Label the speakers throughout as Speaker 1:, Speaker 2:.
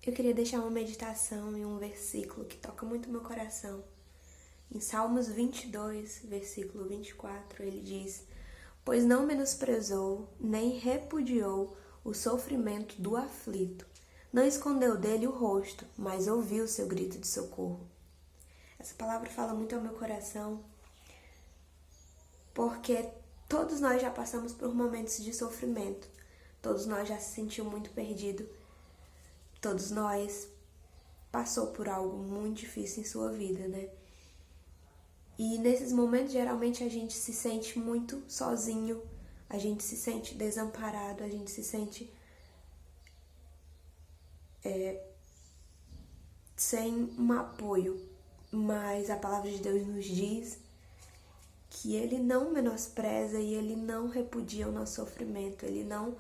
Speaker 1: Eu queria deixar uma meditação em um versículo que toca muito meu coração. Em Salmos 22, versículo 24, ele diz: Pois não menosprezou, nem repudiou o sofrimento do aflito. Não escondeu dele o rosto, mas ouviu o seu grito de socorro. Essa palavra fala muito ao meu coração, porque todos nós já passamos por momentos de sofrimento. Todos nós já se sentimos muito perdidos. Todos nós passou por algo muito difícil em sua vida, né? E nesses momentos, geralmente, a gente se sente muito sozinho, a gente se sente desamparado, a gente se sente sem um apoio. Mas a palavra de Deus nos diz que Ele não menospreza e Ele não repudia o nosso sofrimento, Ele não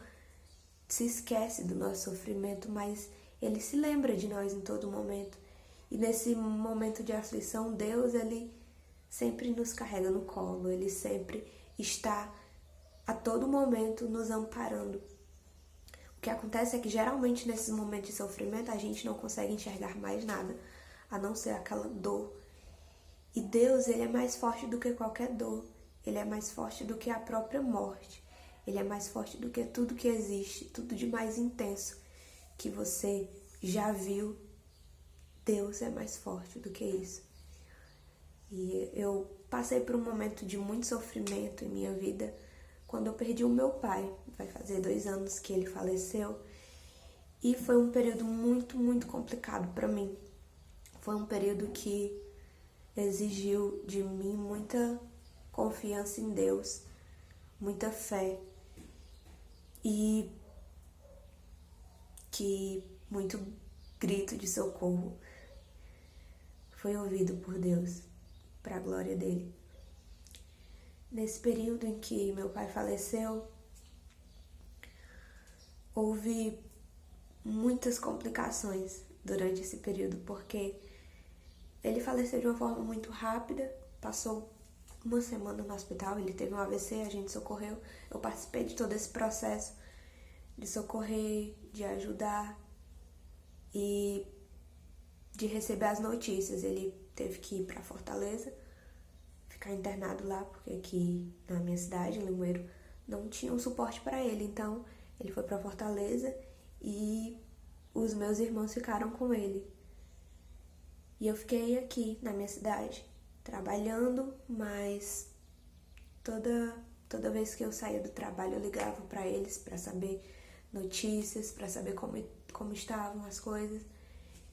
Speaker 1: se esquece do nosso sofrimento, mas Ele se lembra de nós em todo momento. E nesse momento de aflição, Deus, Ele sempre nos carrega no colo, Ele sempre está a todo momento nos amparando. O que acontece é que geralmente nesses momentos de sofrimento a gente não consegue enxergar mais nada, a não ser aquela dor. E Deus, Ele é mais forte do que qualquer dor, Ele é mais forte do que a própria morte, Ele é mais forte do que tudo que existe, tudo de mais intenso que você já viu. Deus é mais forte do que isso. E eu passei por um momento de muito sofrimento em minha vida quando eu perdi o meu pai. Vai fazer 2 anos que ele faleceu. E foi um período muito, muito complicado para mim. Foi um período que exigiu de mim muita confiança em Deus, muita fé. E que muito grito de socorro foi ouvido por Deus, para a glória dele. Nesse período em que meu pai faleceu, houve muitas complicações durante esse período, porque ele faleceu de uma forma muito rápida, passou 1 semana no hospital, ele teve um AVC, a gente socorreu, eu participei de todo esse processo de socorrer, de ajudar e de receber as notícias. Ele teve que ir para Fortaleza, ficar internado lá, porque aqui na minha cidade, em Limoeiro, não tinha um suporte para ele. Então, ele foi para Fortaleza e os meus irmãos ficaram com ele. E eu fiquei aqui na minha cidade, trabalhando, mas toda vez que eu saía do trabalho, eu ligava para eles para saber notícias, para saber como estavam as coisas.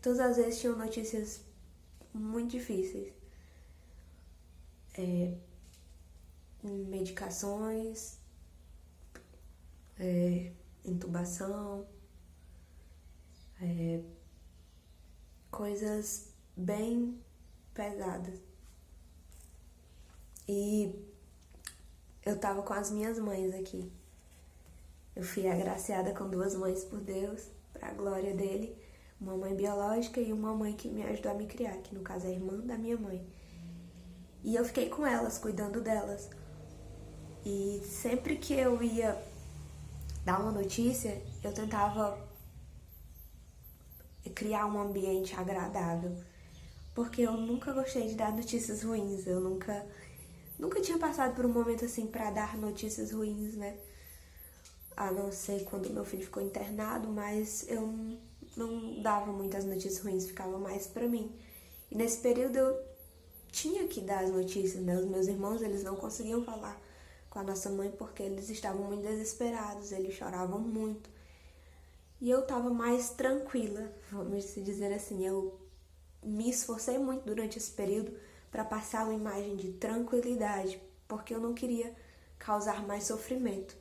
Speaker 1: Todas as vezes tinham notícias muito difíceis. Medicações, intubação, coisas bem pesadas. E eu tava com as minhas mães aqui. Eu fui agraciada com 2 mães por Deus, para a glória dele. Uma mãe biológica e uma mãe que me ajudou a me criar, que no caso é a irmã da minha mãe. E eu fiquei com elas, cuidando delas. E sempre que eu ia dar uma notícia, eu tentava criar um ambiente agradável. Porque eu nunca gostei de dar notícias ruins. Eu nunca tinha passado por um momento assim para dar notícias ruins, né? A não ser quando meu filho ficou internado, mas eu não dava muitas notícias ruins, ficava mais pra mim. E nesse período eu tinha que dar as notícias, né? Os meus irmãos, eles não conseguiam falar com a nossa mãe porque eles estavam muito desesperados, eles choravam muito. E eu tava mais tranquila, vamos dizer assim. Eu me esforcei muito durante esse período para passar uma imagem de tranquilidade, porque eu não queria causar mais sofrimento.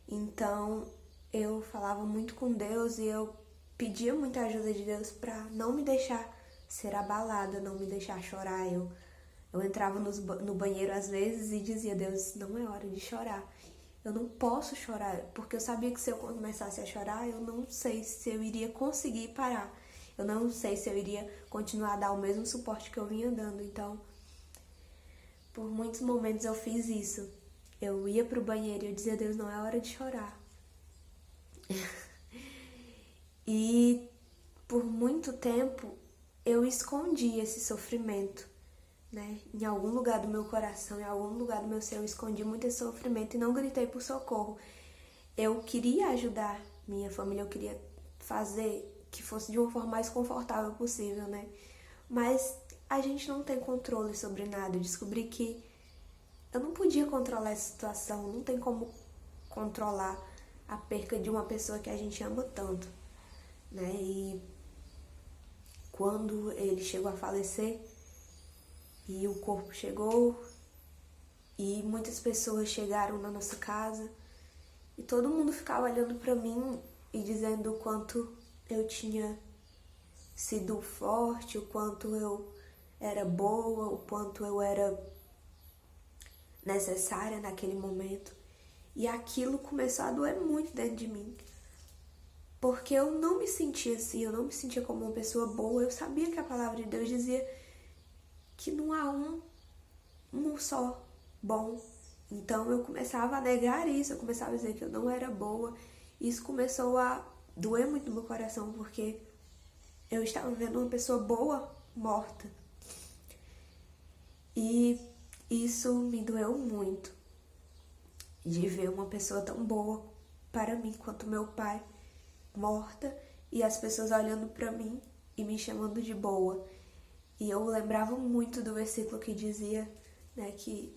Speaker 1: Então, eu falava muito com Deus e eu pedia muita ajuda de Deus para não me deixar ser abalada, não me deixar chorar. Eu entrava no banheiro às vezes e dizia: Deus, não é hora de chorar. Eu não posso chorar, porque eu sabia que se eu começasse a chorar, eu não sei se eu iria conseguir parar. Eu não sei se eu iria continuar a dar o mesmo suporte que eu vinha dando. Então, por muitos momentos eu fiz isso. Eu ia pro banheiro e eu dizia: Deus, não é hora de chorar. E por muito tempo eu escondi esse sofrimento, né? Em algum lugar do meu coração, em algum lugar do meu ser, eu escondi muito esse sofrimento e não gritei por socorro. Eu queria ajudar minha família, eu queria fazer que fosse de uma forma mais confortável possível, né? Mas a gente não tem controle sobre nada. Eu descobri que eu não podia controlar essa situação, não tem como controlar a perca de uma pessoa que a gente ama tanto, né? E quando ele chegou a falecer e o corpo chegou e muitas pessoas chegaram na nossa casa e todo mundo ficava olhando pra mim e dizendo o quanto eu tinha sido forte, o quanto eu era boa, o quanto eu era necessária naquele momento. E aquilo começou a doer muito dentro de mim. Porque eu não me sentia assim, eu não me sentia como uma pessoa boa. Eu sabia que a palavra de Deus dizia que não há um só bom. Então eu começava a negar isso, eu começava a dizer que eu não era boa. Isso começou a doer muito no meu coração, porque eu estava vendo uma pessoa boa morta. E isso me doeu muito, de ver uma pessoa tão boa para mim quanto meu pai morta e as pessoas olhando para mim e me chamando de boa. E eu lembrava muito do versículo que dizia, né, que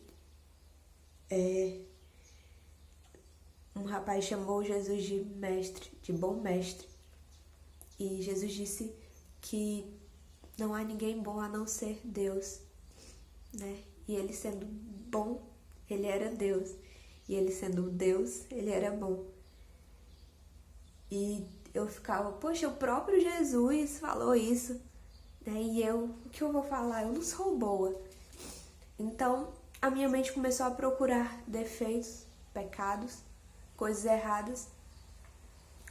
Speaker 1: um rapaz chamou Jesus de mestre, de bom mestre. E Jesus disse que não há ninguém bom a não ser Deus, né? E ele sendo bom, ele era Deus. E ele sendo Deus, ele era bom. E eu ficava, poxa, o próprio Jesus falou isso, né? E eu, o que eu vou falar? Eu não sou boa. Então, a minha mente começou a procurar defeitos, pecados, coisas erradas,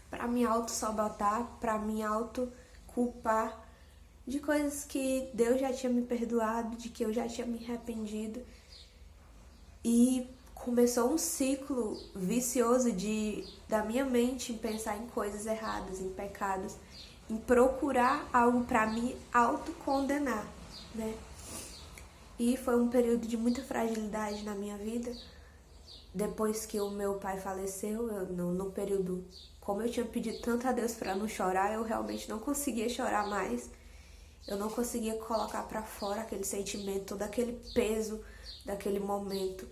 Speaker 1: para me auto-sabotar, para me auto-culpar de coisas que Deus já tinha me perdoado, de que eu já tinha me arrependido. E começou um ciclo vicioso da minha mente em pensar em coisas erradas, em pecados, em procurar algo para me autocondenar, né? E foi um período de muita fragilidade na minha vida. Depois que o meu pai faleceu, no período, como eu tinha pedido tanto a Deus para não chorar, eu realmente não conseguia chorar mais. Eu não conseguia colocar para fora aquele sentimento, todo aquele peso daquele momento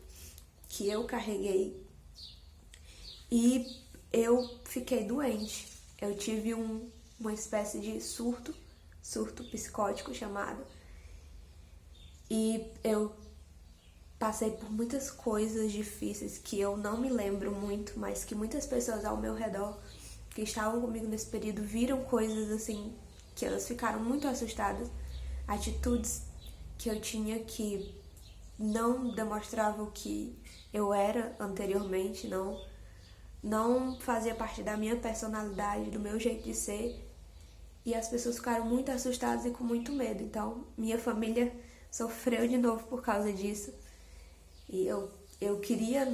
Speaker 1: que eu carreguei. E eu fiquei doente. Eu tive uma espécie de surto psicótico chamado. E eu passei por muitas coisas difíceis que eu não me lembro muito, mas que muitas pessoas ao meu redor que estavam comigo nesse período viram coisas assim que elas ficaram muito assustadas, atitudes que eu tinha que não demonstravam o que eu era anteriormente, não fazia parte da minha personalidade, do meu jeito de ser, e as pessoas ficaram muito assustadas e com muito medo. Então minha família sofreu de novo por causa disso, e eu queria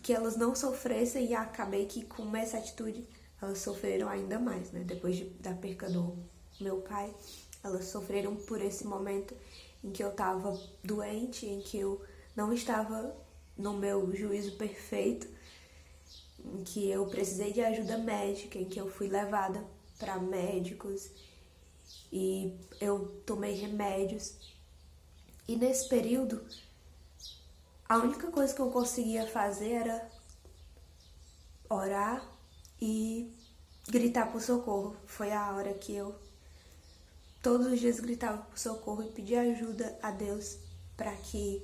Speaker 1: que elas não sofressem, e acabei que com essa atitude elas sofreram ainda mais, né? Depois da perca do meu pai, elas sofreram por esse momento em que eu estava doente, em que eu não estava no meu juízo perfeito, em que eu precisei de ajuda médica, em que eu fui levada para médicos e eu tomei remédios. E nesse período, a única coisa que eu conseguia fazer era orar e gritar por socorro. Foi a hora que eu todos os dias gritava por socorro e pedia ajuda a Deus para que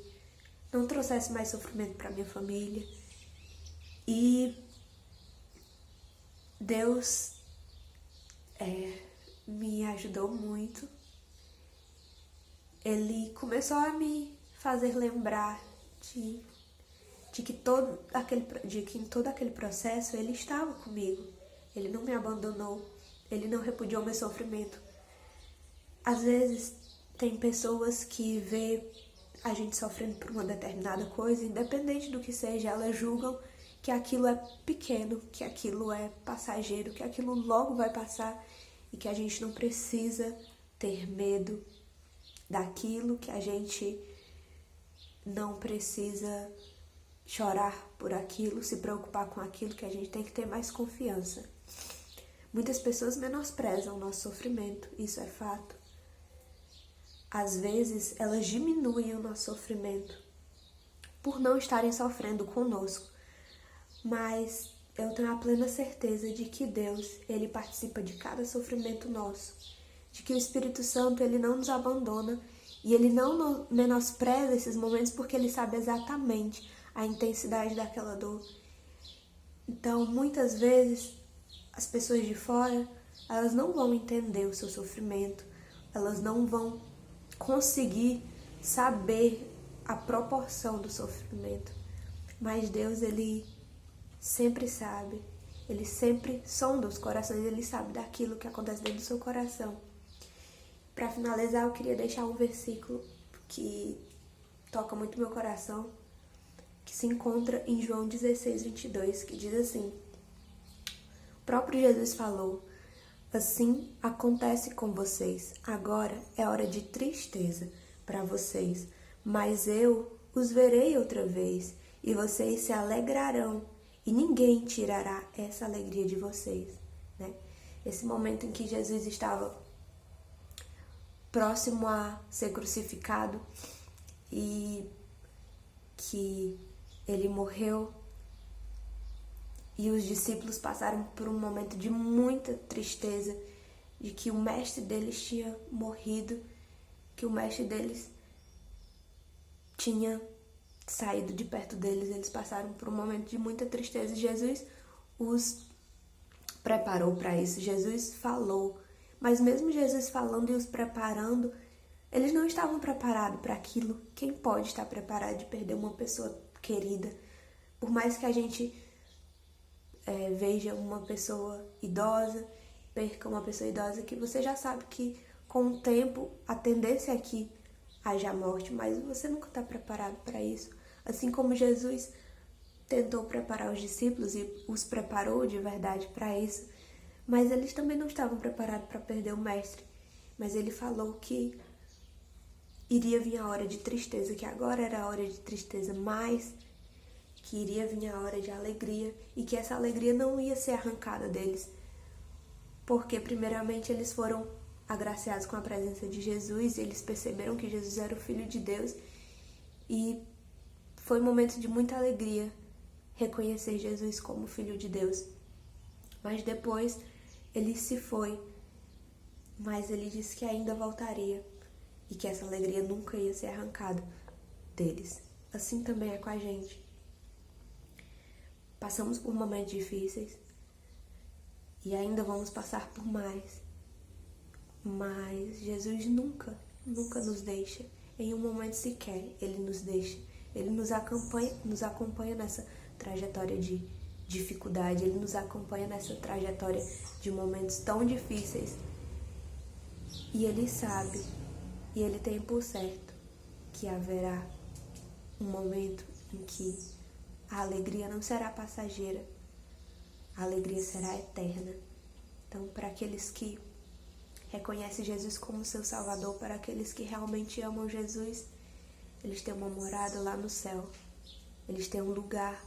Speaker 1: não trouxesse mais sofrimento para minha família. E Deus me ajudou muito. Ele começou a me fazer lembrar de que em todo aquele processo ele estava comigo. Ele não me abandonou, ele não repudiou meu sofrimento. Às vezes tem pessoas que vê a gente sofrendo por uma determinada coisa, independente do que seja, elas julgam que aquilo é pequeno, que aquilo é passageiro, que aquilo logo vai passar e que a gente não precisa ter medo daquilo, que a gente não precisa chorar por aquilo, se preocupar com aquilo, que a gente tem que ter mais confiança. Muitas pessoas menosprezam o nosso sofrimento, isso é fato. Às vezes, elas diminuem o nosso sofrimento por não estarem sofrendo conosco. Mas eu tenho a plena certeza de que Deus, Ele participa de cada sofrimento nosso. De que o Espírito Santo, Ele não nos abandona e Ele não menospreza esses momentos porque Ele sabe exatamente a intensidade daquela dor. Então, muitas vezes, as pessoas de fora, elas não vão entender o seu sofrimento, elas não vão conseguir saber a proporção do sofrimento. Mas Deus, Ele sempre sabe, Ele sempre sonda os corações, Ele sabe daquilo que acontece dentro do seu coração. Para finalizar, eu queria deixar um versículo que toca muito meu coração, que se encontra em João 16, 22, que diz assim: o próprio Jesus falou: assim acontece com vocês. Agora é hora de tristeza para vocês, mas eu os verei outra vez e vocês se alegrarão e ninguém tirará essa alegria de vocês, né? Esse momento em que Jesus estava próximo a ser crucificado e que ele morreu, e os discípulos passaram por um momento de muita tristeza, de que o mestre deles tinha morrido, que o mestre deles tinha saído de perto deles. Eles passaram por um momento de muita tristeza e Jesus os preparou para isso. Jesus falou, mas mesmo Jesus falando e os preparando, eles não estavam preparados para aquilo. Quem pode estar preparado de perder uma pessoa querida? Por mais que a gente veja uma pessoa idosa, perca uma pessoa idosa, que você já sabe que com o tempo a tendência é que haja morte, mas você nunca está preparado para isso. Assim como Jesus tentou preparar os discípulos e os preparou de verdade para isso, mas eles também não estavam preparados para perder o mestre. Mas ele falou que iria vir a hora de tristeza, que agora era a hora de tristeza, mas que iria vir a hora de alegria e que essa alegria não ia ser arrancada deles, porque primeiramente eles foram agraciados com a presença de Jesus e eles perceberam que Jesus era o Filho de Deus, e foi um momento de muita alegria reconhecer Jesus como Filho de Deus. Mas depois ele se foi, mas ele disse que ainda voltaria e que essa alegria nunca ia ser arrancada deles. Assim também é com a gente. Passamos por momentos difíceis e ainda vamos passar por mais. Mas Jesus nunca nos deixa em um momento sequer. Ele nos deixa. Ele nos acompanha nessa trajetória de dificuldade. Ele nos acompanha nessa trajetória de momentos tão difíceis. E Ele sabe, e Ele tem por certo que haverá um momento em que a alegria não será passageira, a alegria será eterna. Então, para aqueles que reconhecem Jesus como seu Salvador, para aqueles que realmente amam Jesus, eles têm uma morada lá no céu. Eles têm um lugar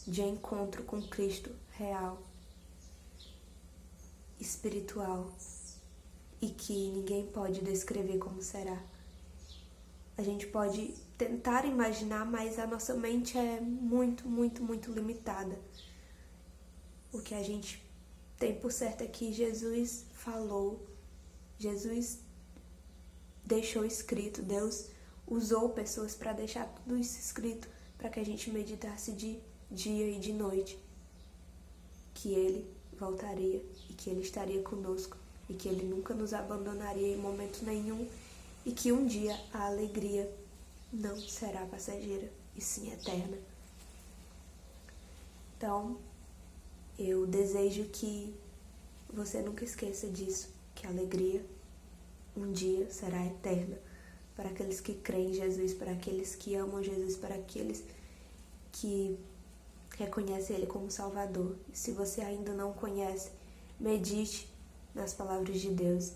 Speaker 1: de encontro com Cristo real, espiritual, e que ninguém pode descrever como será. A gente pode tentar imaginar, mas a nossa mente é muito, muito, muito limitada. O que a gente tem por certo é que Jesus falou, Jesus deixou escrito, Deus usou pessoas para deixar tudo isso escrito, para que a gente meditasse de dia e de noite, que Ele voltaria e que Ele estaria conosco e que Ele nunca nos abandonaria em momento nenhum, e que um dia a alegria não será passageira e sim eterna. Então, eu desejo que você nunca esqueça disso, que a alegria um dia será eterna para aqueles que creem em Jesus, para aqueles que amam Jesus, para aqueles que reconhecem Ele como Salvador. E se você ainda não conhece, medite nas palavras de Deus.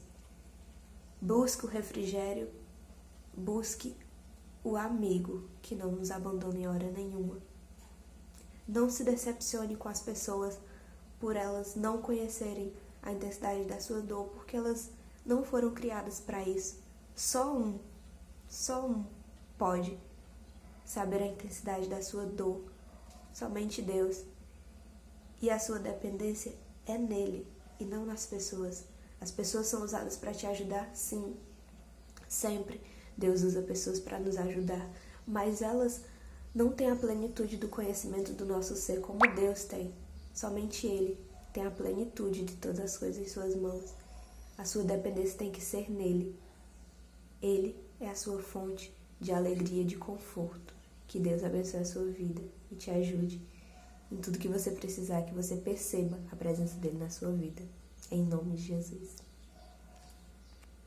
Speaker 1: Busque o refrigério, busque o amigo que não nos abandona em hora nenhuma. Não se decepcione com as pessoas por elas não conhecerem a intensidade da sua dor, porque elas não foram criadas para isso. Só um pode saber a intensidade da sua dor, somente Deus. E a sua dependência é nele e não nas pessoas. As pessoas são usadas para te ajudar, sim. Sempre Deus usa pessoas para nos ajudar, mas elas não têm a plenitude do conhecimento do nosso ser como Deus tem. Somente Ele tem a plenitude de todas as coisas em suas mãos. A sua dependência tem que ser nele. Ele é a sua fonte de alegria e de conforto. Que Deus abençoe a sua vida e te ajude em tudo que você precisar, que você perceba a presença dele na sua vida. Em nome de Jesus.